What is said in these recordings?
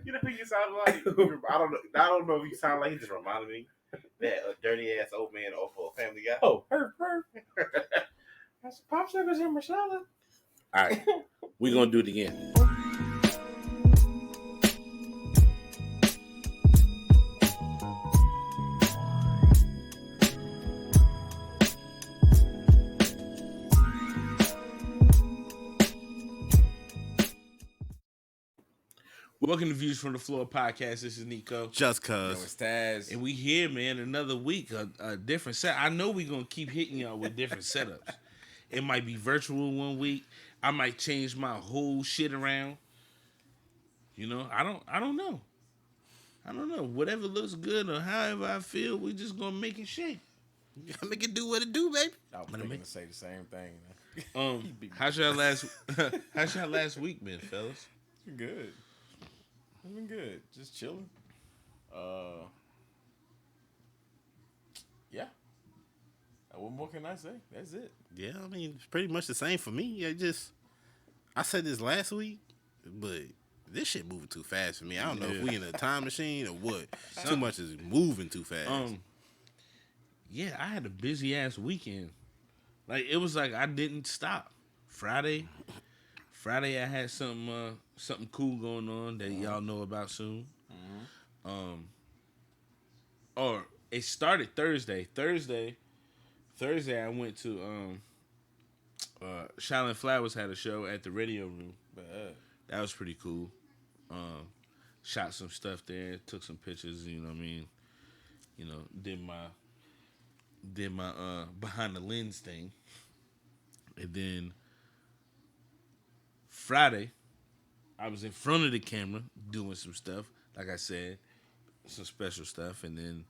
You know who you sound like? I don't know if you sound like. He just reminded me that a dirty ass old man off of Family Guy. Oh, her. That's popsicles in Marcella. All right, we're gonna do it again. Welcome to Views from the Floor podcast. This is Nico. Jus Cus. It's Taz. And we here, man, another week, a different set. I know we're going to keep hitting y'all with different setups. It might be virtual one week. I might change my whole shit around. You know, I don't know. Whatever looks good or however I feel, we just going to make it shake. Make it do what it do, baby. I was going to say the same thing. How's y'all last week been, fellas? Good. It's been good. Just chilling. Yeah. What more can I say? That's it. Yeah, I mean, it's pretty much the same for me. I said this last week, but this shit moving too fast for me. I don't know if we in a time machine or what. Too much is moving too fast. Yeah, I had a busy ass weekend. Like, it was like I didn't stop. Friday I had something cool going on that y'all know about soon. Or it started Thursday. Thursday I went to Shaolin Flowers had a show at the Radio Room. That was pretty cool. Shot some stuff there, took some pictures, you know what I mean? You know, did my behind the lens thing. And then Friday, I was in front of the camera doing some stuff, like I said, some special stuff. And then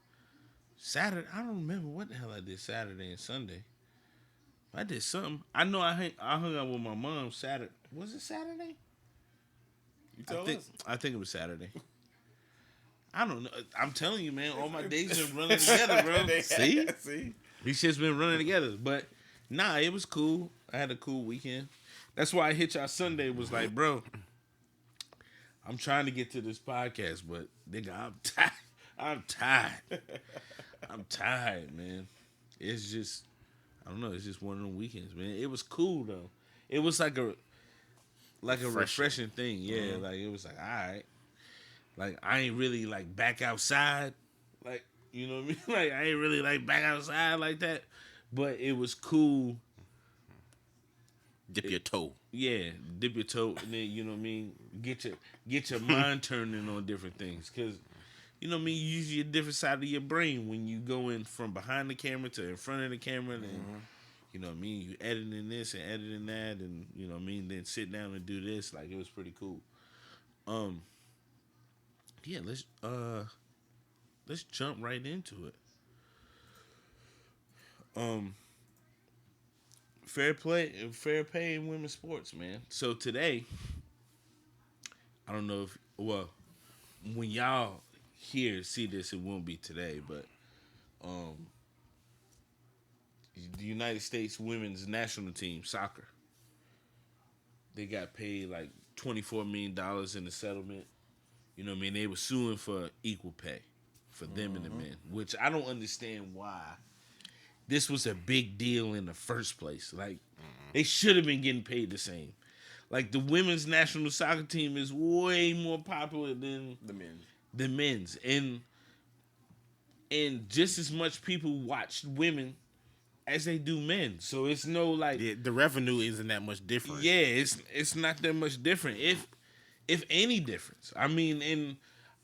Saturday, I don't remember what the hell I did Saturday and Sunday. I did something. I know I hung out with my mom Saturday. Was it Saturday? You told us. I think it was Saturday. I don't know. I'm telling you, man, all my days been running together, bro. See? These shit's been running together. But, nah, it was cool. I had a cool weekend. That's why I hit y'all Sunday. Was like, bro, I'm trying to get to this podcast, but nigga, I'm tired, man. It's just, I don't know. It's just one of them weekends, man. It was cool though. It was like a refreshing thing. Yeah, like it was like, all right. Like I ain't really like back outside, like you know what I mean. Like I ain't really like back outside like that, but it was cool. Dip your toe. Yeah, dip your toe, and then you know what I mean. Get your mind turning on different things, cause you know what I mean. You use your different side of your brain when you go in from behind the camera to in front of the camera, and you know what I mean. You editing this and editing that, and you know what I mean. Then sit down and do this. Like it was pretty cool. Yeah, let's jump right into it. Fair pay in women's sports, man. So today, I don't know if, well, when y'all see this, it won't be today, but the United States women's national team, soccer, they got paid like $24 million in the settlement. You know what I mean? They were suing for equal pay for them and the men, which I don't understand why this was a big deal in the first place. Like, they should have been getting paid the same. Like, the women's national soccer team is way more popular than the men's. And just as much people watch women as they do men. So it's no, like... Yeah, the revenue isn't that much different. Yeah, it's not that much different. If any difference. I mean, and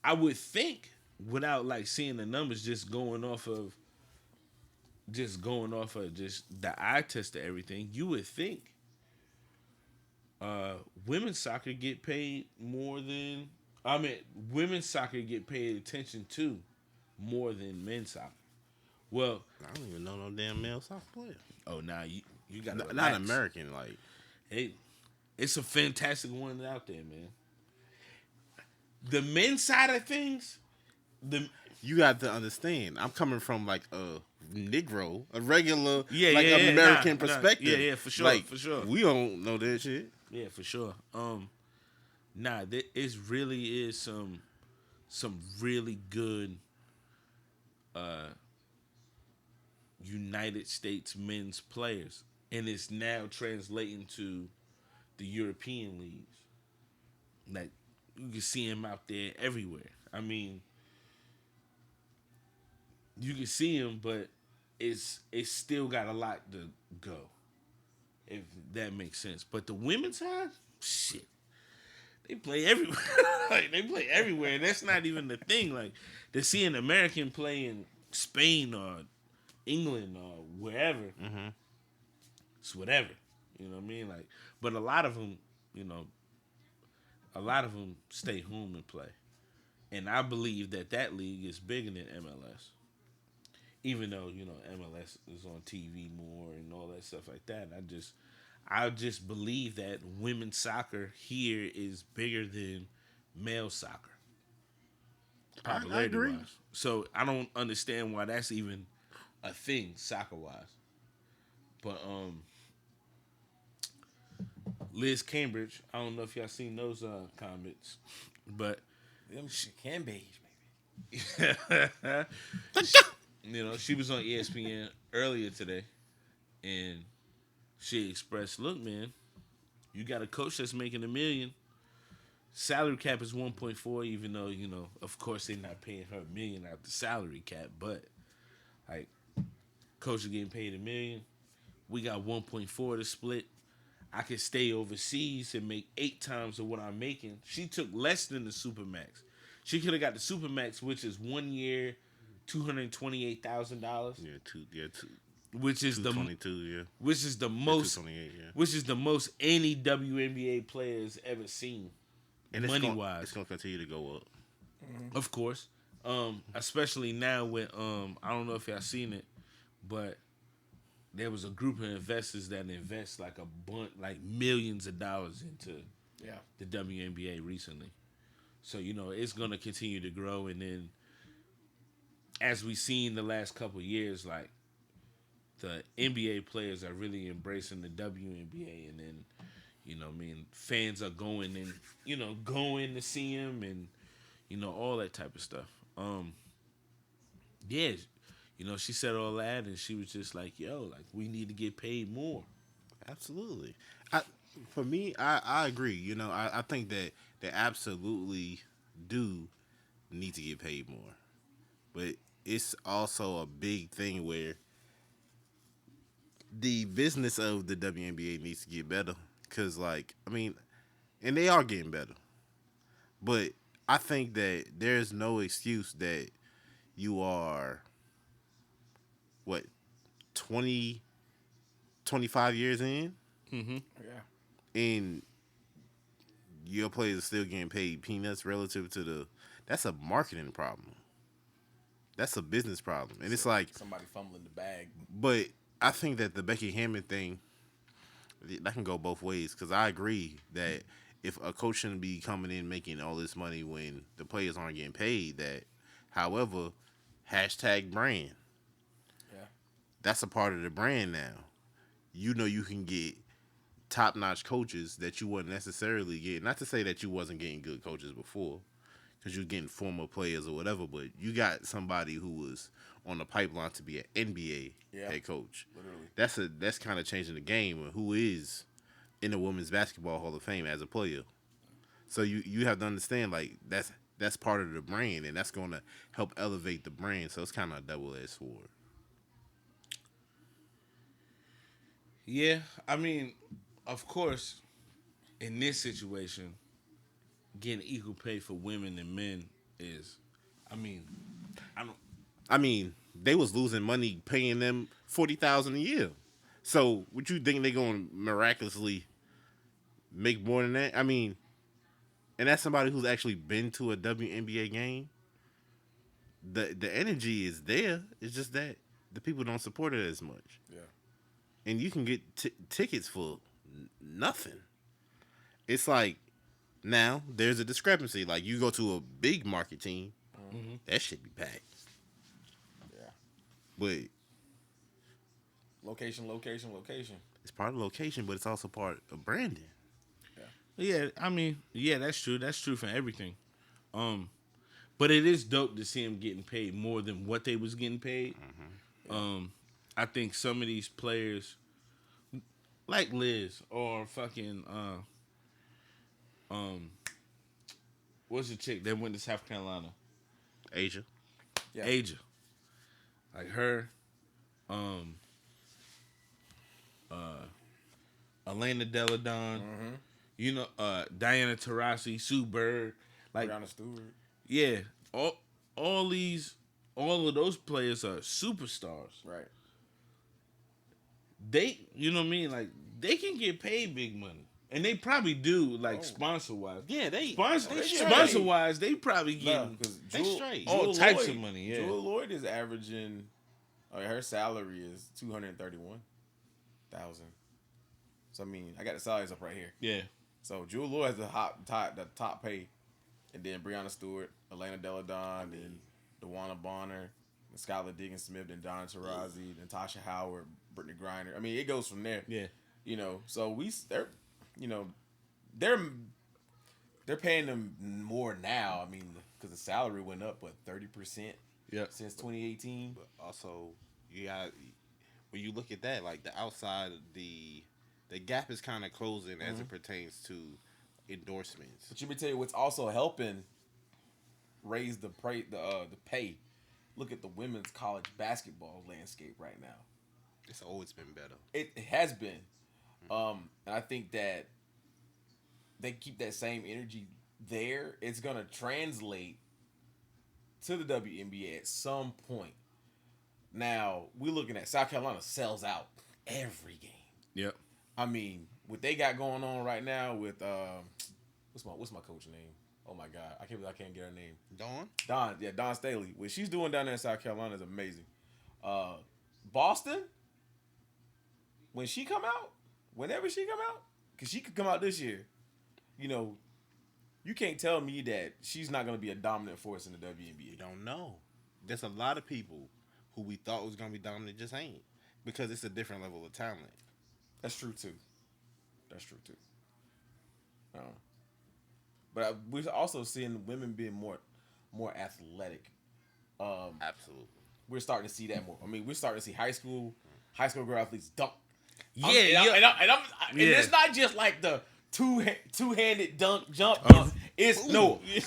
I would think, without, like, seeing the numbers, just going off of just the eye test of everything, you would think women's soccer get paid more than, women's soccer get paid attention to more than men's soccer. Well, I don't even know no damn male soccer player. Oh, nah, you got to not American, like. Hey, it's a fantastic one out there, man. The men's side of things, you got to understand. I'm coming from like a Negro, a regular, American perspective. Yeah, for sure, like, for sure. We don't know that shit. Yeah, for sure. Nah, it really is some really good United States men's players, and it's now translating to the European leagues. Like you can see him out there everywhere. I mean, you can see him, but it's still got a lot to go. If that makes sense. But the women's side, shit, they play everywhere. Like they play everywhere, and that's not even the thing. Like to see an American play in Spain or England or wherever, it's whatever. You know what I mean? Like, but a lot of them, you know, a lot of them stay home and play. And I believe that league is bigger than MLS. Even though, you know, MLS is on TV more and all that stuff like that. I just believe that women's soccer here is bigger than male soccer. I Popularity agree. wise. So I don't understand why that's even a thing soccer wise. But Liz Cambridge, I don't know if y'all seen those comments, but Them can beige, you know, she was on ESPN earlier today, and she expressed, "Look, man, you got a coach that's making $1 million. Salary cap is 1.4, even though you know, of course, they're not paying her $1 million out the salary cap, but like, coach is getting paid $1 million. We got 1.4 to split. I could stay overseas and make 8 times of what I'm making." She took less than the Supermax. She could have got the Supermax, which is 1 year, $228,000, Two, which is the 22, yeah. which is the Yeah, most 228, yeah. which is the most any WNBA players ever seen, And money it's wise. gonna continue to go up. Of course, especially now with I don't know if y'all seen it, but there was a group of investors that invest like like millions of dollars into yeah. the WNBA recently. So you know it's gonna continue to grow, and then as we seen the last couple of years, like the NBA players are really embracing the WNBA, and then you know, I mean, fans are going and you know going to see him, and you know all that type of stuff. Yeah, you know, she said all that, and she was just like, "Yo, like we need to get paid more." Absolutely. For me, I agree. You know, I think that they absolutely do need to get paid more. But it's also a big thing where the business of the WNBA needs to get better. Because, like, I mean, and they are getting better. But I think that there's no excuse that you are, what, 20, 25 years in? Yeah. And your players are still getting paid peanuts relative to the. That's a marketing problem. That's a business problem, and it's like, Somebody fumbling the bag. but I think that the Becky Hammond thing that can go both ways because I agree that if a coach shouldn't be coming in making all this money when the players aren't getting paid, that, however, hashtag brand. Yeah. That's a part of the brand now. You know you can get top-notch coaches that you wouldn't necessarily get. Not to say that you wasn't getting good coaches before, because you're getting former players or whatever, but you got somebody who was on the pipeline to be an NBA head coach. Literally. That's kind of changing the game. Who is in the Women's Basketball Hall of Fame as a player? So you have to understand, like, that's part of the brand, and that's going to help elevate the brand. So it's kind of a double-edged sword. Yeah, I mean, of course, in this situation, getting equal pay for women and men is, I mean, I don't. I mean, they was losing money paying them $40,000 a year. So, would you think they're going to miraculously make more than that? I mean, and that's somebody who's actually been to a WNBA game. The energy is there. It's just that the people don't support it as much. Yeah. And you can get tickets for nothing. It's like now there's a discrepancy. Like you go to a big market team, that should be packed. Yeah. But Location. it's part of location, but it's also part of branding. Yeah. Yeah, I mean, yeah, that's true. That's true for everything. But it is dope to see him getting paid more than what they was getting paid. I think some of these players, like Liz or fucking what's the chick that went to South Carolina? Asia. Yeah. Asia. Like her, Elena Deladon, you know, Diana Taurasi, Sue Bird, like Brianna Stewart. yeah, all of those players are superstars. Right. They, you know what I mean, like they can get paid big money, and they probably do, like sponsor wise. Yeah, they Sponsor wise, they probably get Because they straight. all types of money. Yeah, Jewel Lloyd is averaging. Her salary is $231,000. So I mean, I got the salaries up right here. yeah. So Jewel Lloyd has the top pay, and then Brianna Stewart, Elena Deladon, and DeWanna Bonner, and Skylar Diggins Smith, and Donna Taurasi, Natasha Howard, Brittany Griner. I mean, it goes from there. Yeah. You know, so they're paying them more now. I mean, because the salary went up 30%. Yeah. Since 2018. But also, you got when you look at that, like the outside, the gap is kind of closing as it pertains to endorsements. But let me tell you what's also helping raise the pay. Look at the women's college basketball landscape right now. It's always been better. It has been. And I think that they keep that same energy there. It's gonna translate to the WNBA at some point. Now, we're looking at South Carolina sells out every game. Yep. I mean, what they got going on right now with what's my coach name? Oh my God, I can't get her name. Dawn Staley. What she's doing down there in South Carolina is amazing. Boston, whenever she come out, because she could come out this year, you know, you can't tell me that she's not going to be a dominant force in the WNBA. You don't know. There's a lot of people who we thought was going to be dominant just ain't, because it's a different level of talent. That's true too. But we're also seeing women being more athletic. Absolutely. We're starting to see that more. I mean, we're starting to see high school girl athletes dunk. Yeah, And it's not just like the two-handed jump dunk. It's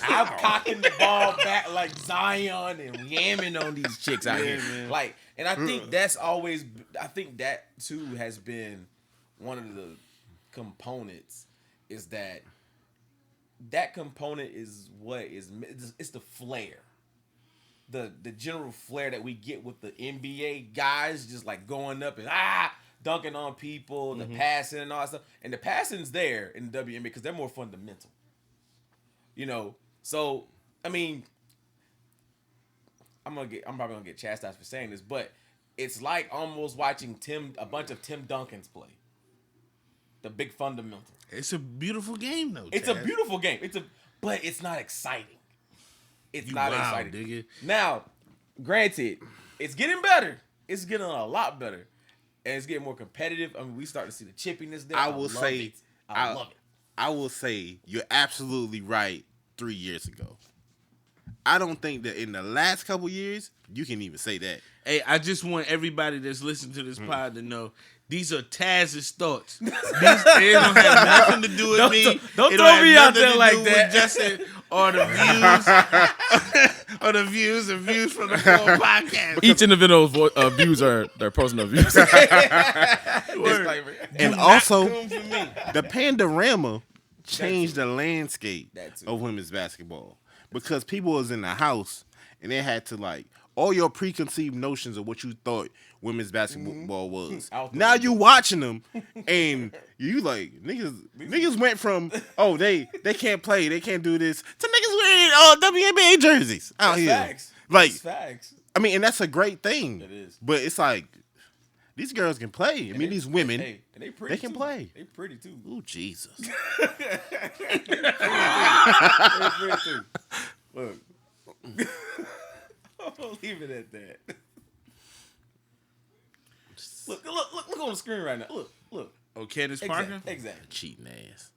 I'm cocking the ball back like Zion and yamming on these chicks out here. Man. Like, and I think that too has been one of the components, is that component is it's the flair. The general flair that we get with the NBA guys, just like going up and dunking on people, the passing and all that stuff. And the passing's there in the WNBA because they're more fundamental. You know, so I mean, I'm probably gonna get chastised for saying this, but it's like almost watching a bunch of Tim Duncans play. The big fundamental. It's a beautiful game though. It's Chaz. a beautiful game. But it's not exciting. It's not exciting. Digga. Now, granted, it's getting better. It's getting a lot better. And it's getting more competitive. I mean, we start to see the chippiness there. I love it. I will say you're absolutely right 3 years ago. I don't think that in the last couple years, you can even say that. Hey, I just want everybody that's listening to this pod to know these are Taz's thoughts. They don't have nothing to do with me. Don't It throw me have out nothing there to like do that. with Justin or the views, or the views from the Floor podcast. Each individual's views are their personal views. Disclaimer. And Do also, not come for me. the Pandorama changed the landscape That too. of women's basketball, because people was in the house and they had to, like, all your preconceived notions of what you thought women's basketball was. Now you watching them and you like, niggas went from, they can't play, they can't do this, to niggas wearing WNBA jerseys out here. Facts. Like, That's facts. I mean, and that's a great thing. It is. But it's like, these girls can play. I mean, these women, Hey, and they pretty they can too. play. They pretty too. Ooh, Jesus. They pretty too. Look. I'll leave it at that. Look on the screen right now. Look. Oh, Candace Parker? Exactly. Cheating ass.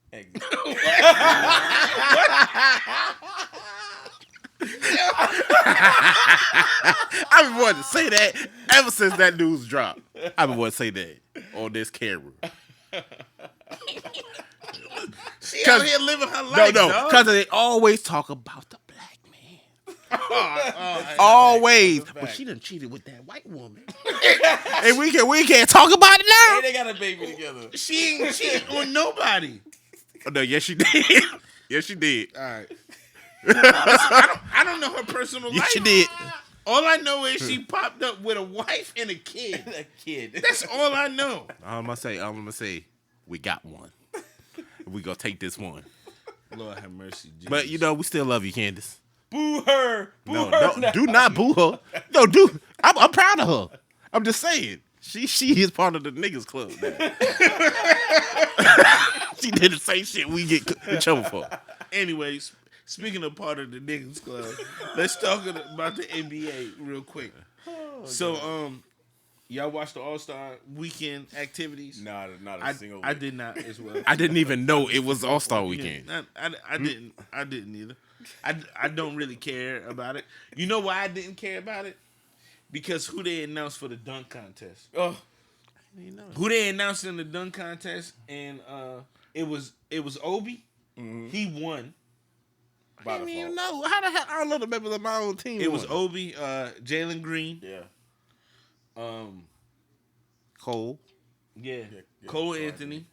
I've been wanting to say that ever since that news dropped. I've been wanting to say that on this camera. She out here living her life, because they always talk about the black man. Always. But she done cheated with that white woman. And we can't talk about it now. And they got a baby together. She ain't cheating on nobody. Oh, no, yes, she did. Yes, she did. All right. I don't know her personal Yes, life. she did. All I know is she popped up with a wife and a kid. A kid. That's all I know. I'm gonna say, we got one. We gonna take this one. Lord have mercy. Jesus. But we still love you, Candace. Boo her. Boo No, her. no, do not boo her. No, I'm proud of her. I'm just saying. She is part of the niggas club now. She did the same shit we get in trouble for. Anyways, speaking of part of the niggas club, let's talk about the NBA real quick. Y'all watched the All-Star weekend activities? Not a single. I did not as well. I didn't even know it was All-Star weekend. I didn't either. I don't really care about it. You know why I didn't care about it? Because who they announced for the dunk contest. Oh, Who they announced in the dunk contest, and it was Obi. mm-hmm. He won. I didn't even know. How the hell I don't know the members of my own team? It was Obi, Jalen Green. Yeah. Cole. Yeah. Cole Anthony.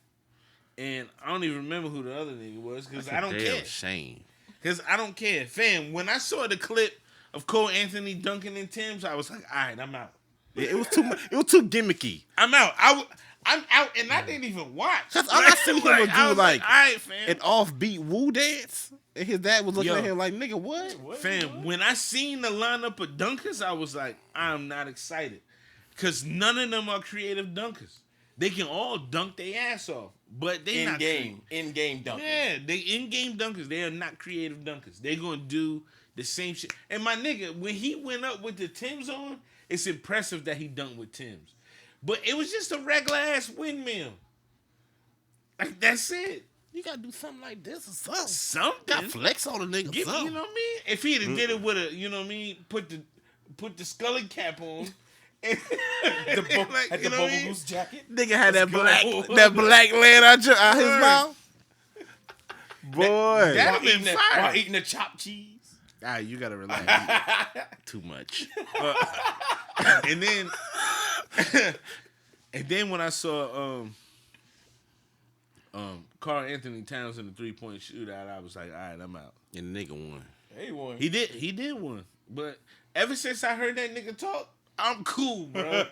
And I don't even remember who the other nigga was because I don't Damn care. shame. Because I don't care. Fam, when I saw the clip of Cole Anthony dunking in Tim's, I was like, all right, I'm out. Yeah, it was too much. It was too gimmicky. I'm out. I'm out, and I didn't even watch. Cause all I seen him was I do was like all right, fam. an offbeat woo dance, and his dad was looking Yo. at him like, "Nigga, what?" Fam, when I seen the lineup of dunkers, I was like, I'm not excited. Because none of them are creative dunkers. They can all dunk their ass off, but they not in-game dunkers. Yeah, they in-game dunkers. They are not creative dunkers. They're going to do the same shit. And my nigga, when he went up with the Timbs on, it's impressive that he dunked with Timbs. But it was just a regular-ass windmill. Like, that's it. You gotta do something like this or something. Something. Got flex on the nigga. You know Something. what I mean? If he'd have did it with a, you know what I mean, put the Scully cap on. And, Had the you know what I bubble mean? goose jacket. Nigga had Let's go. that black laying out his Word. mouth. Boy, That been fire. While eating the chopped cheese. Ah, you gotta relax. too much. And then, when I saw Karl Anthony Towns in the 3-point shootout, I was like, all right, I'm out. And the nigga won. Hey, one. He did win. But ever since I heard that nigga talk, I'm cool, bro.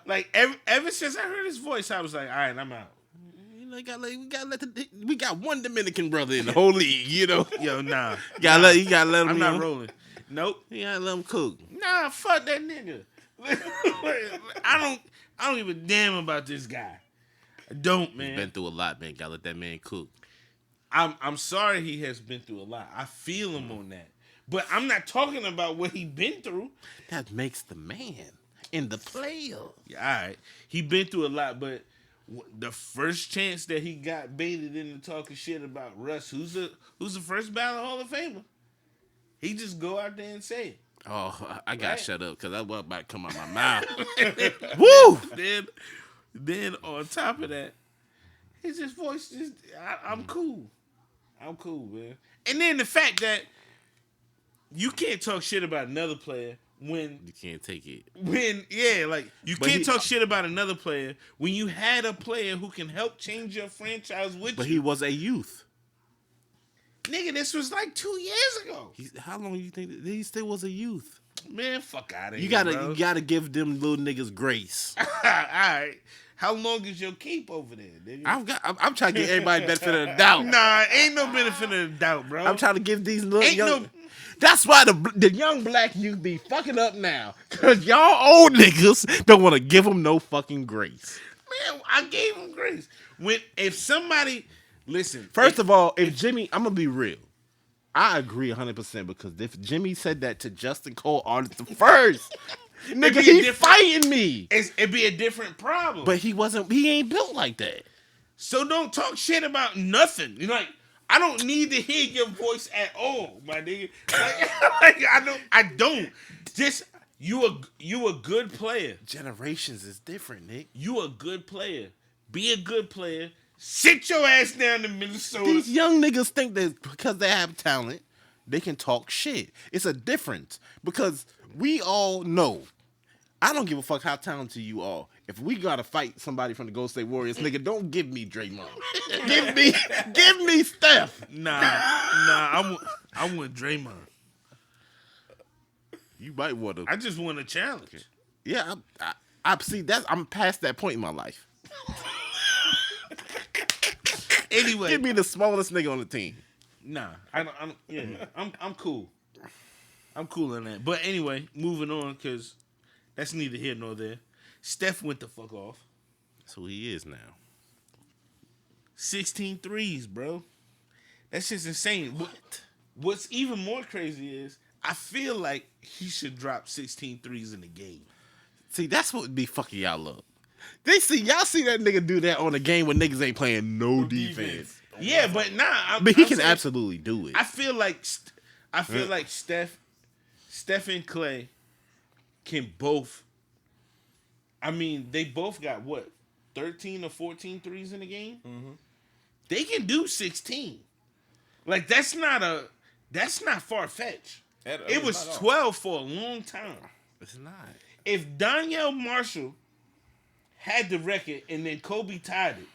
Like ever since I heard his voice, I was like, all right, I'm out. You know, we got one Dominican brother in the whole league. You know, Yo, nah. you gotta let him. I'm not know. rolling. Nope. You gotta let him cook. Nah, fuck that nigga. I don't give a damn about this guy. I don't, man. He's been through a lot, man. Gotta let that man cook. I'm sorry he has been through a lot. I feel him on that. But I'm not talking about what he been through. That makes the man in the player. Yeah, all right. He been through a lot, but the first chance that he got baited into talking shit about Russ, who's the first ballot Hall of Famer, he just go out there and say it. Oh, I gotta Right. shut up because that was about to come out my mouth. Woo! Then on top of that, his voice just I'm cool. I'm cool, man. And then the fact that you can't talk shit about another player when You can't take it. you But can't talk shit about another player when you had a player who can help change your franchise with But you. he was a youth. Nigga, this was like 2 years ago. How long you think he still was a youth? Man, fuck out of You here. gotta give them little niggas grace. All right. How long is your keep over there, nigga? I'm trying to get everybody benefit of the doubt. Nah, ain't no benefit of the doubt, bro. I'm trying to give these little Ain't young. no- That's why the young black youth be fucking up now, cause y'all old niggas don't want to give them no fucking grace. Man, I gave him grace. If somebody listen, First of all, if Jimmy, I'm gonna be real. I agree 100% because if Jimmy said that to Justin Cole Artist the first, nigga, be a he different- fighting me. it'd be a different problem. But he ain't built like that. So don't talk shit about nothing. You're like, I don't need to hear your voice at all, my nigga. Like, I don't. Just you a good player. Generations is different, Nick. You a good player. Be a good player. Sit your ass down in Minnesota. These young niggas think that because they have talent, they can talk shit. It's a difference because we all know. I don't give a fuck how talented you are. If we gotta fight somebody from the Golden State Warriors, nigga, don't give me Draymond. give me Steph. Nah, I want Draymond. You might want to. I just want a challenge. Yeah, I see. I'm past that point in my life. Anyway, Give me the smallest nigga on the team. nah, I'm cool. I'm cool on that. But anyway, moving on because that's neither here nor there. Steph went the fuck off. That's who he is now. 16 threes, bro. That's just insane. What's even more crazy is I feel like he should drop 16 threes in the game. See, that's what would be fucking y'all up. Y'all see that nigga do that on a game when niggas ain't playing no defense. Yeah, but nah. But he I'm can saying, absolutely do it. I feel like Steph and Clay can both. I mean, they both got what 13 or 14 threes in the game. Mm-hmm. They can do 16. Like that's not far fetched. It was 12 for a long time. It's not. If Donyell Marshall had the record and then Kobe tied it,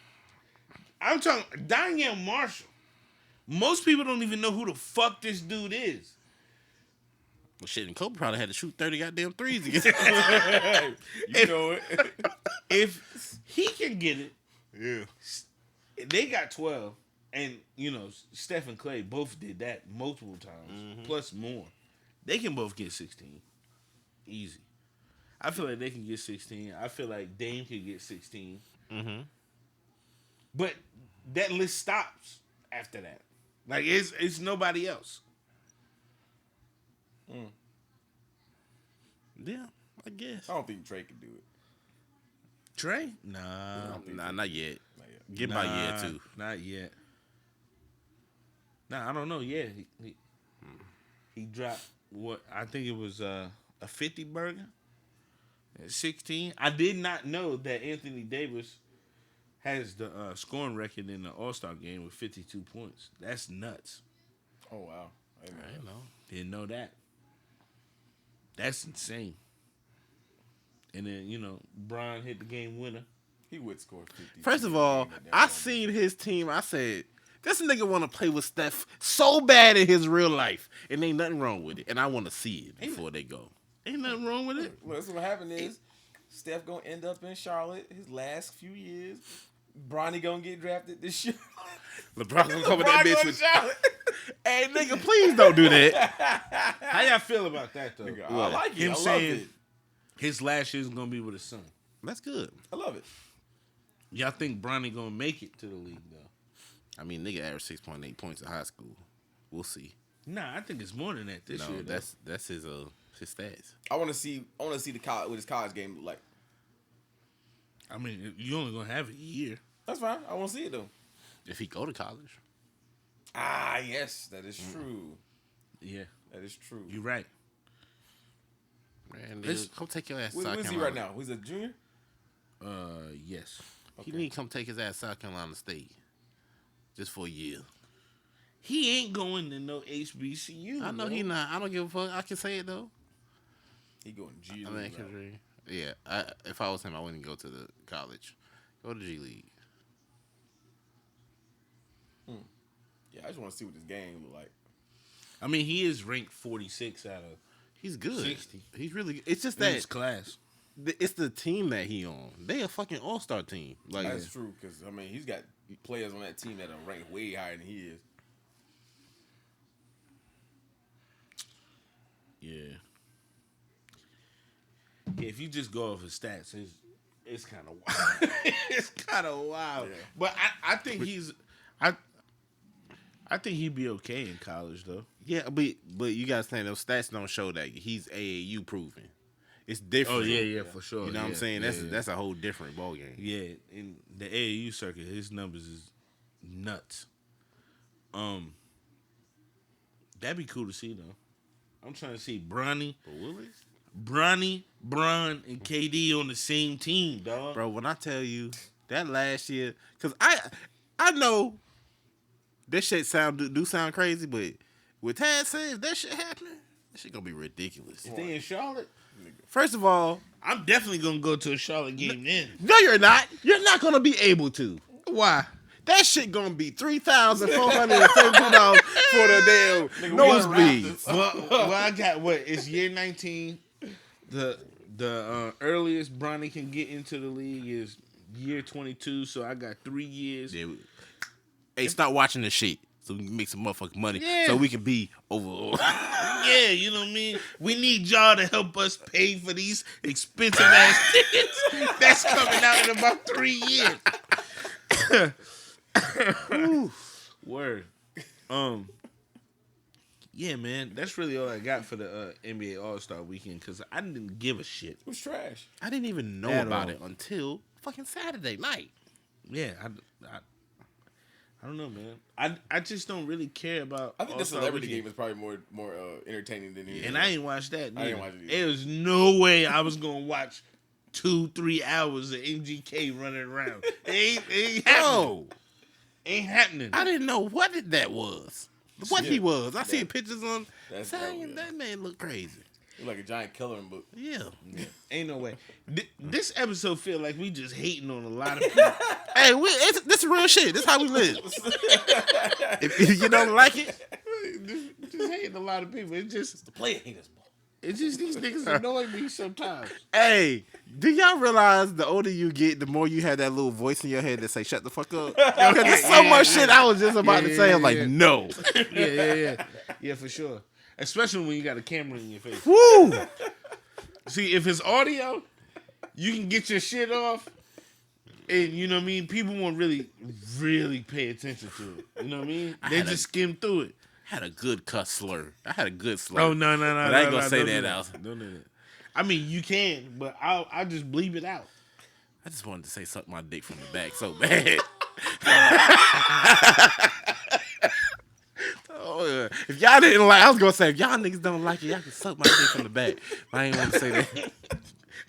I'm talking Donyell Marshall. Most people don't even know who the fuck this dude is. Well, shit, and Kobe probably had to shoot 30 goddamn threes against You know it. If he can get it, Yeah. they got 12. And, Steph and Clay both did that multiple times, plus more. They can both get 16. Easy. I feel like they can get 16. I feel like Dame can get 16. Mm-hmm. But that list stops after that. Like, it's nobody else. Yeah, I guess. I don't think Trey can do it. Trey? Nah, Not yet. Get by year two. Not yet. Nah, I don't know. Yeah, he dropped what I think it was a 50 burger at 16. I did not know that Anthony Davis has the scoring record in the All-Star game with 52 points. That's nuts. Oh wow, I didn't know. Didn't know that. That's insane. And then Bron hit the game winner. he would score 50. First of all, I seen his team. I said, this nigga want to play with Steph so bad in his real life, and ain't nothing wrong with it. And I want to see it before they go. Ain't nothing wrong with it. Well, that's what happened is Steph gonna end up in Charlotte his last few years. Bronny gonna get drafted this year. LeBron gonna come with that bitch with. Charlotte. Hey, nigga, please don't do that. How y'all feel about that though? Nigga, I like it. Him I love saying it. his last year's gonna be with his son. That's good. I love it. Y'all think Bronny gonna make it to the league though? I mean, nigga averaged 6.8 points in high school. We'll see. Nah, I think it's more than that this year. Though. That's his stats. I want to see the college, what his college game look like. I mean, you only gonna have a year. That's fine. I want to see it though. If he go to college. Ah, yes, that is true. Yeah, That is true. you're right. Man, This- nigga, come take your ass to Where South is he Carolina. right now? He's a junior. Yes. He need to come take his ass to South Carolina State. Just for a year. He ain't going to no HBCU. I know bro. he not. I don't give a fuck. I can say it though. He going G I League. mean, yeah. If I was him, I wouldn't go to the college. Go to G League. Yeah, I just want to see what this game look like. I mean, he is ranked 46 out of He's good. 60. He's really. It's just his that class. it's the team that he on. They a fucking all-star team. Like That's true because I mean he's got players on that team that are ranked way higher than he is. Yeah. Yeah, if you just go off his stats, it's kind of wild. It's kind of wild. Yeah. But I think I think he'd be okay in college though. yeah, but you guys saying those stats don't show that he's AAU proven. it's different. Oh yeah, for sure. You know what I'm saying? Yeah, That's a whole different ball game. yeah. In the AAU circuit, his numbers is nuts. That'd be cool to see though. I'm trying to see Bronny, Bron, and KD on the same team, dog. Bro, when I tell you that last year, because I know that shit do sound crazy, but with Tad said, if that shit happening, that shit gonna be ridiculous. If they in Charlotte, First of all, I'm definitely gonna go to a Charlotte game then. no, you're not. You're not gonna be able to. Why? That shit gonna be $3,472 for the damn nosebleeds. Well, I got what? It's year 19. The earliest Bronny can get into the league is year 22. So I got 3 years. Yeah, hey, start watching this shit so we can make some motherfucking money. Yeah. So we can be over. Yeah, you know what I mean? We need y'all to help us pay for these expensive ass tickets that's coming out in about 3 years. Word. Yeah, man, that's really all I got for the NBA All-Star Weekend because I didn't give a shit. It was trash. I didn't even know At about all. it until fucking Saturday night. Yeah, I don't know, man. I just don't really care about. I think the All-Star celebrity Weekend. game is probably more entertaining than anything. And I ain't watched that. I neither. didn't watch it either. There was no way I was gonna watch 2-3 hours of MGK running around. It ain't happening. No, Ain't happening. I didn't know what that was. What he was. I seen pictures on that's saying dope, yeah. that man look crazy. You're like a giant coloring book. Yeah. Ain't no way. This episode feel like we just hating on a lot of people. Hey, this is real shit. This how we live. if you don't like it, just hating a lot of people. It's just The player haters, ball. these niggas annoy me sometimes. hey, do y'all realize the older you get, the more you have that little voice in your head that say "shut the fuck up"? Because there's so much shit I was just about to say. I'm like, no. Yeah, for sure. Especially when you got a camera in your face. Woo! See, if it's audio, you can get your shit off, and you know what I mean. People won't really pay attention to it. You know what I mean? They just skim through it. I had a good cuss slur. I had a good slur. Oh no! But I ain't gonna say don't that do out. Don't do that. I mean, you can, but I'll just bleep it out. I just wanted to say suck my dick from the back so bad. Oh, yeah. If y'all didn't like, I was gonna say if y'all niggas don't like it, y'all can suck my dick from the back. But I ain't want to say that.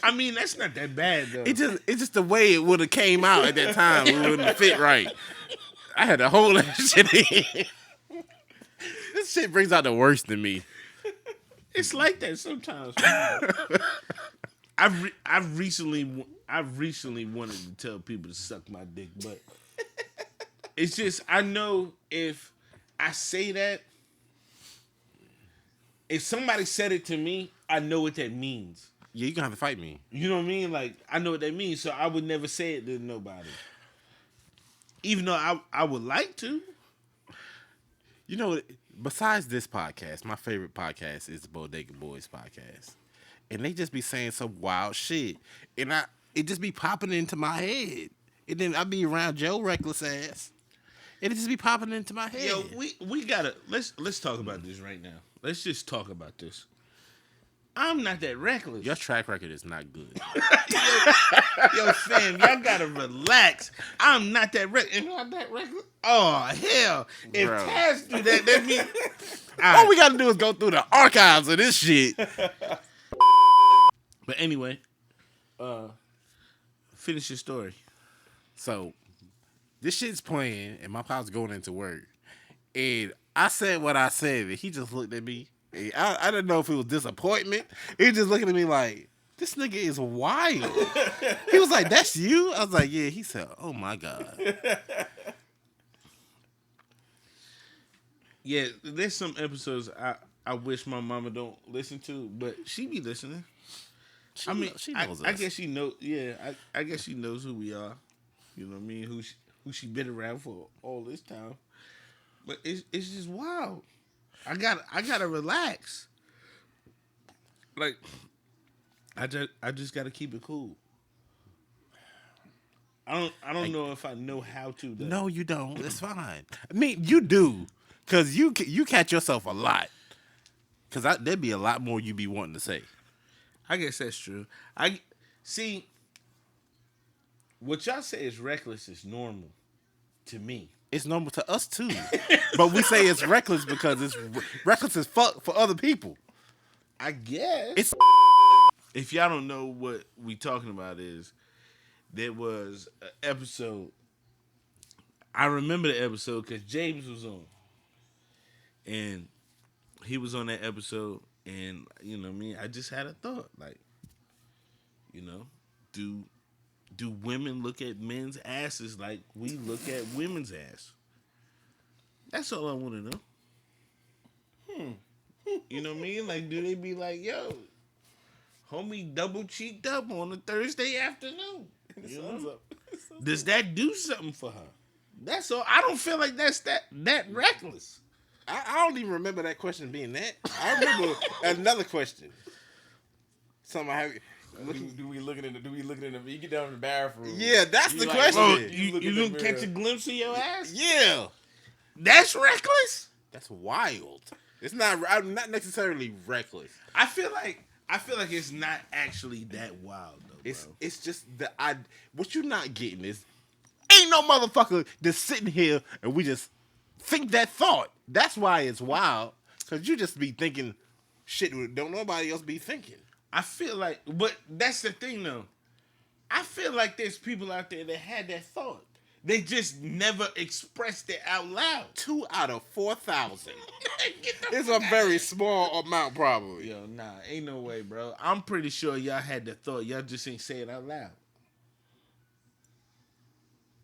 I mean, that's not that bad though. It's just the way it would have came out at that time. It wouldn't fit right. I had to hold that shit in. This shit brings out the worst in me. It's like that sometimes. I've recently wanted to tell people to suck my dick, but it's just I know if I say that, if somebody said it to me, I know what that means. Yeah, you gonna have to fight me. You know what I mean? Like I know what that means, so I would never say it to nobody, even though I would like to. You know, besides this podcast, my favorite podcast is the Bodega Boys podcast. And they just be saying some wild shit. And it just be popping into my head. And then I be around Joe reckless ass. And it just be popping into my head. Yo, we gotta let's talk about this right now. Let's just talk about this. I'm not that reckless. Your track record is not good. Yo, fam, y'all gotta relax. I'm not that reckless. Am I that reckless? Oh, hell. If Bro. Taz do that means... All we gotta do is go through the archives of this shit. But anyway, finish your story. So, this shit's playing, and my pop's going into work. And I said what I said, and he just looked at me. And I didn't know if it was disappointment. He was just looking at me like, this nigga is wild. He was like, that's you? I was like, yeah. He said, oh my God. Yeah, there's some episodes I wish my mama don't listen to, but she be listening. She knows us. I guess she knows. Yeah, I guess she knows who we are. You know what I mean? Who she been around for all this time. But it's just wild. I gotta relax. Like I just gotta keep it cool. I don't know if I know how to. Though. No, you don't. It's fine. I mean, you do. Because you catch yourself a lot. Because there'd be a lot more you be wanting to say. I guess that's true. I see. What y'all say is reckless is normal to me. It's normal to us too, but we say it's reckless because it's reckless as fuck for other people. I guess It's if y'all don't know what we talking about is there was an episode. I remember the episode because James was on, and he was on that episode, and you know what I mean. I just had a thought, like, you know, do women look at men's asses like we look at women's ass? That's all I want to know. You know what I mean? Like, do they be like, yo, homie double cheeked up on a Thursday afternoon? You know? Does that do something for her? That's all. I don't feel like that's that reckless. I don't even remember that question being that. I remember another question. Something I have. Do we looking in the you get down in the bathroom? Yeah, that's you the like, question. Oh, you look you in the don't catch a mirror. glimpse of your ass? Yeah, That's reckless? that's wild. It's not. I'm not necessarily reckless. I feel like it's not actually that wild though, bro. It's just what you're not getting is ain't no motherfucker just sitting here and we just think that thought. That's why it's wild. Cause you just be thinking shit don't nobody else be thinking. I feel like, but that's the thing though. I feel like there's people out there that had that thought. They just never expressed it out loud. 2 out of 4,000. Get the It's a very small amount, probably. Yo, nah, ain't no way, bro. I'm pretty sure y'all had the thought. Y'all just ain't say it out loud.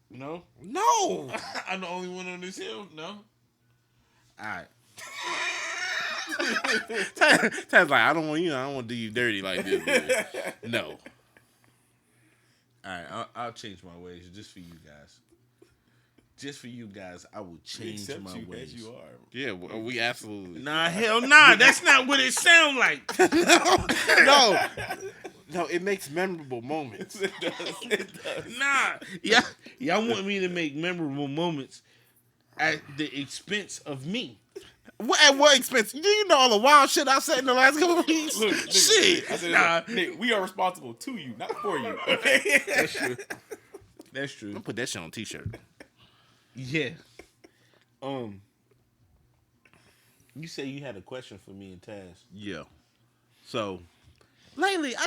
No? No. I'm the only one on this hill? No? Alright. Tad's like, I don't want to do you dirty like this. But no. Alright, I'll change my ways just for you guys. Just for you guys, I will change my ways. As you are. Yeah, we absolutely. Nah, hell nah. That's not what it sound like. No. No, it makes memorable moments. It does. Nah. Y'all want me to make memorable moments at the expense of me. At what expense? You know all the wild shit I said in the last couple of weeks? Look, nigga, Shit. I said, Nah. Nick, we are responsible to you, not for you. That's true. That's true. I'll put that shit on a t-shirt. Yeah. You say you had a question for me and Taz. Yeah. So, lately, I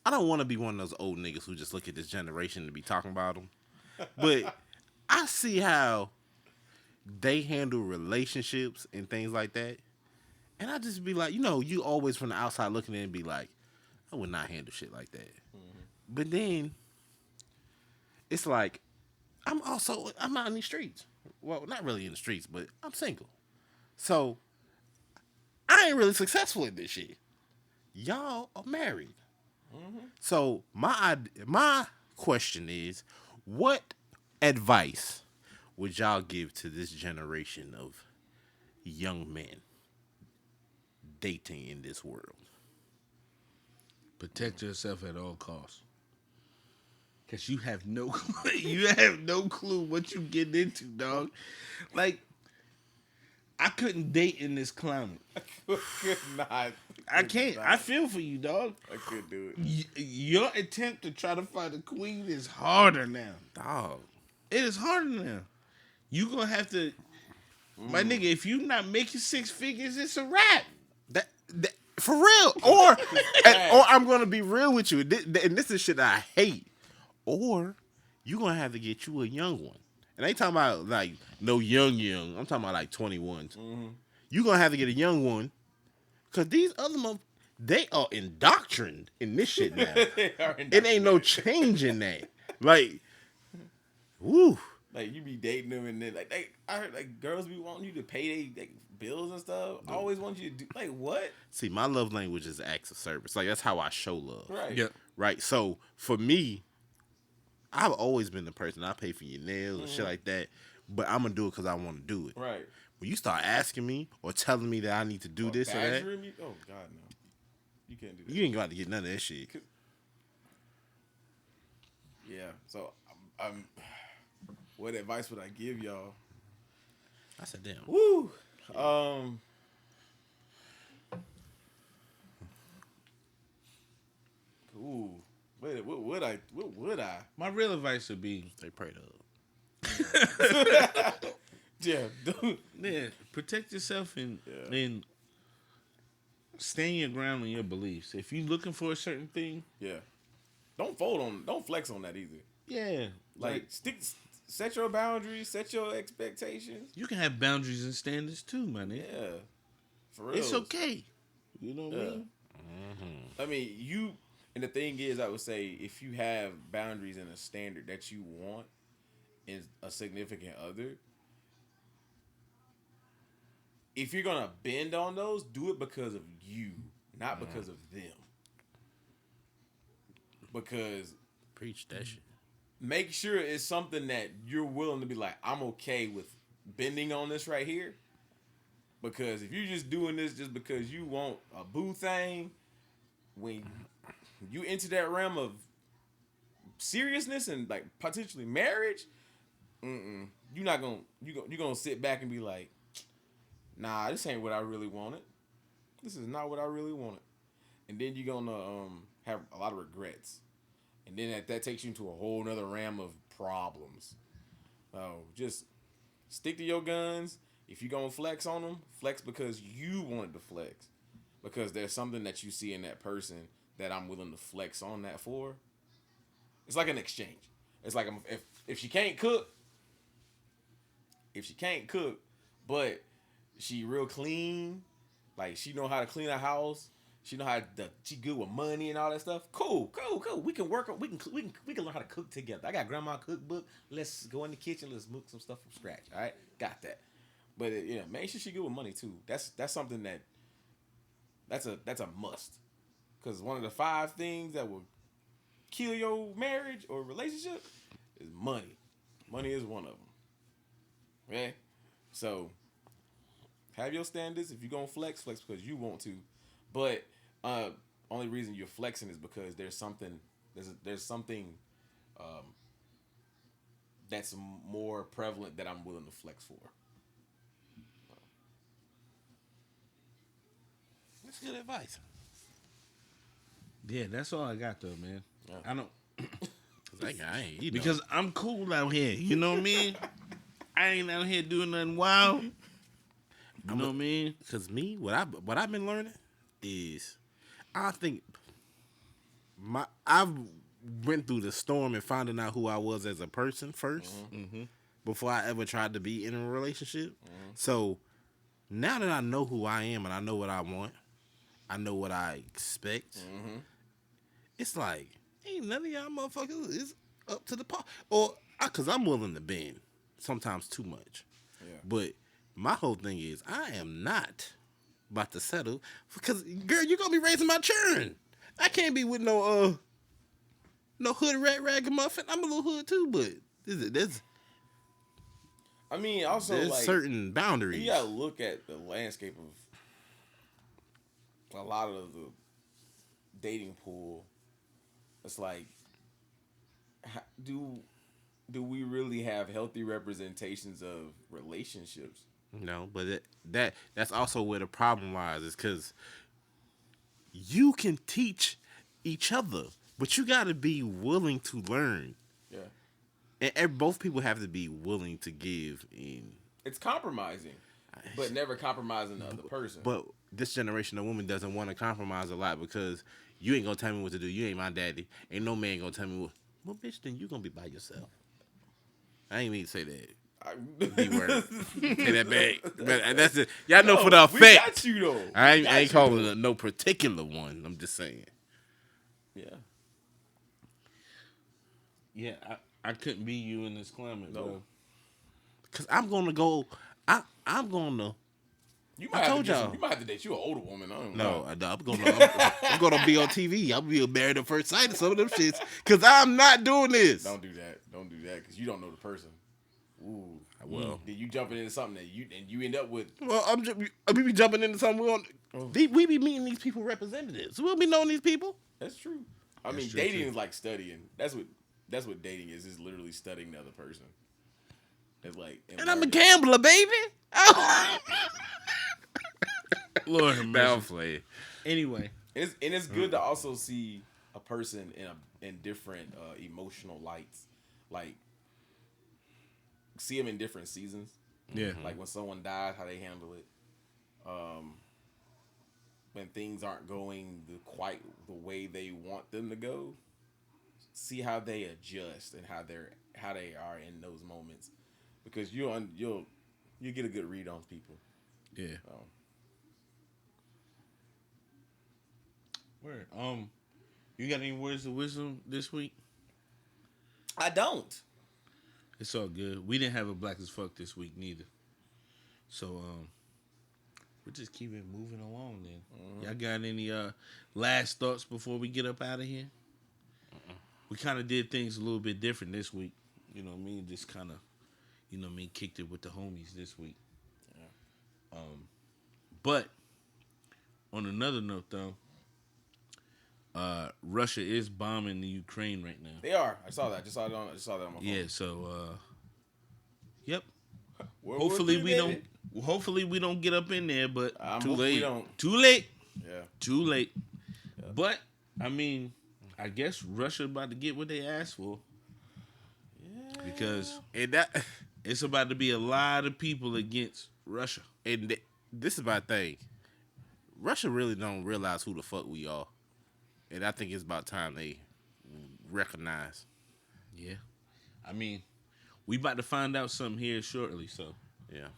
don't want to be one of those old niggas who just look at this generation and be talking about them. But I see how they handle relationships and things like that. And I just be like, you always from the outside looking in and be like, I would not handle shit like that. Mm-hmm. But then, it's like, I'm out in the streets. Well, not really in the streets, but I'm single. So, I ain't really successful at this shit. Y'all are married. Mm-hmm. So, my question is, what advice would y'all give to this generation of young men dating in this world? Protect yourself at all costs. Cause you have no clue what you getting into, dog. Like, I couldn't date in this climate. I can't. I feel for you, dog. I couldn't do it. Your attempt to try to find a queen is harder now. Dog. It is harder now. You gonna have to, my nigga. If you not making 6 figures, it's a wrap. That for real. Or I'm gonna be real with you, and this is shit I hate. Or you gonna have to get you a young one. And I ain't talking about like no young. I'm talking about like 21s. Mm-hmm. You gonna have to get a young one, cause these other they are indoctrined in this shit now. It ain't no change in that. Like, woo. Like you be dating them and then I heard like girls be wanting you to pay their bills and stuff. I always want you to do like what? See, my love language is acts of service. Like that's how I show love. Right. Yep. Right. So for me, I've always been the person I pay for your nails and shit like that, but I'm gonna do it because I want to do it. Right. When you start asking me or telling me that I need to do this or that, me? Oh God, no. You can't do that. you ain't got to get none of that shit. Yeah. So I'm what advice would I give y'all? I said, damn. Woo. real advice would be, Stay prayed up. Yeah, dude. yeah, protect yourself and stand your ground on your beliefs. If you're looking for a certain thing, Yeah. Don't flex on that either. yeah, Like set your boundaries, set your expectations. you can have boundaries and standards too, my nigga. Yeah. For real. It's okay. You know what I Yeah. mean? I mean, and the thing is, I would say, if you have boundaries and a standard that you want in a significant other, if you're gonna bend on those, do it because of you, not because of them. Because Preach that shit. make sure it's something that you're willing to be like, I'm okay with bending on this right here. Because if you're just doing this just because you want a boo thing, when you enter that realm of seriousness and like potentially marriage, you're gonna sit back and be like, nah, this ain't what I really wanted. This is not what I really wanted. And then you're gonna have a lot of regrets. And then that takes you into a whole nother realm of problems. So just stick to your guns. If you're gonna flex on them, flex because you wanted to flex. Because there's something that you see in that person that I'm willing to flex on that for. It's like an exchange. It's like if she can't cook, but she real clean, like she know how to clean a house, she know she good with money and all that stuff. Cool. We can work on. We can learn how to cook together. I got grandma cookbook. Let's go in the kitchen. Let's make some stuff from scratch. All right, got that. But make sure she good with money too. That's something that's a must. Because one of the 5 things that will kill your marriage or relationship is money. Money is one of them. Okay? So, have your standards. If you're going to flex because you want to. But only reason you're flexing is because there's something that's more prevalent that I'm willing to flex for. That's good advice. Yeah, that's all I got though, man. Yeah. I don't I ain't, because I'm cool out here. You know what I mean? I ain't out here doing nothing wild. You know what I mean? Because me, what I've been learning is, I think I've went through the storm and finding out who I was as a person first, before I ever tried to be in a relationship. So now that I know who I am and I know what I want, I know what I expect. It's like, ain't none of y'all motherfuckers is up to the par. Or, because I'm willing to bend, sometimes too much. Yeah. But my whole thing is, I am not about to settle, because, girl, you're going to be raising my children. I can't be with no hood rat ragamuffin. I'm a little hood too, but there's I mean, also, like, certain boundaries. You gotta look at the landscape of a lot of the dating pool. It's like, do we really have healthy representations of relationships? No, but that's also where the problem lies, is because you can teach each other, but you got to be willing to learn. Yeah. And both people have to be willing to give. It's compromising, but never compromising the other person. But this generation of women doesn't want to compromise a lot, because you ain't going to tell me what to do. You ain't my daddy. Ain't no man going to tell me what. Well, bitch, then you going to be by yourself. I ain't mean to say that. B-word. Say that back. But that's it. Y'all know for the effect. We got you, though. I ain't calling it no particular one. I'm just saying. Yeah. Yeah, I couldn't be you in this climate, bro. Because I'm going to go. I'm going to. You might I have told to y'all. You might have to date you an older woman. I don't No, know. I'm going to be on TV. I'll be married at first sight or some of them shits. Because I'm not doing this. Don't do that. Don't do that, because you don't know the person. Ooh. Well. Then you jumping into something that you end up with. Well, we be jumping into something. We be meeting these people representatives. We'll be knowing these people. That's true. I mean, true, dating too. is like studying. That's what dating is. Is literally studying the other person. It's like, And I'm a gambler, baby. Oh. Lord have mercy. Downplay. Anyway, It's good to also see a person in different emotional lights, like see them in different seasons. Yeah. Like when someone dies, how they handle it. When things aren't going quite the way they want them to go, see how they adjust and how they are in those moments, because you'll get a good read on people. Yeah. Word. You got any words of wisdom this week? I don't. It's all good. We didn't have a Black as Fuck this week neither. So we're just keeping moving along then. Y'all got any last thoughts before we get up out of here? We kind of did things a little bit different this week. You know what I mean? Just kind of, you know what I mean, kicked it with the homies this week. Yeah. But on another note though, Russia is bombing the Ukraine right now. They are. I saw that. I just saw that on my phone. Yeah, so yep. World Hopefully War we III, don't. baby. Hopefully we don't get up in there, but I'm too hoping we late. don't. Too late. Yeah. Too late. Yeah. But I mean, I guess Russia about to get what they asked for. Yeah. Because it's about to be a lot of people against Russia. And this is my thing. Russia really don't realize who the fuck we are, and I think it's about time they recognize. Yeah. I mean, we about to find out something here shortly. So yeah.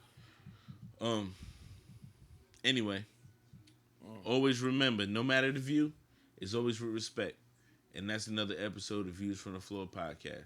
Anyway, always remember, no matter the view, it's always with respect. And that's another episode of Views from the Floor podcast.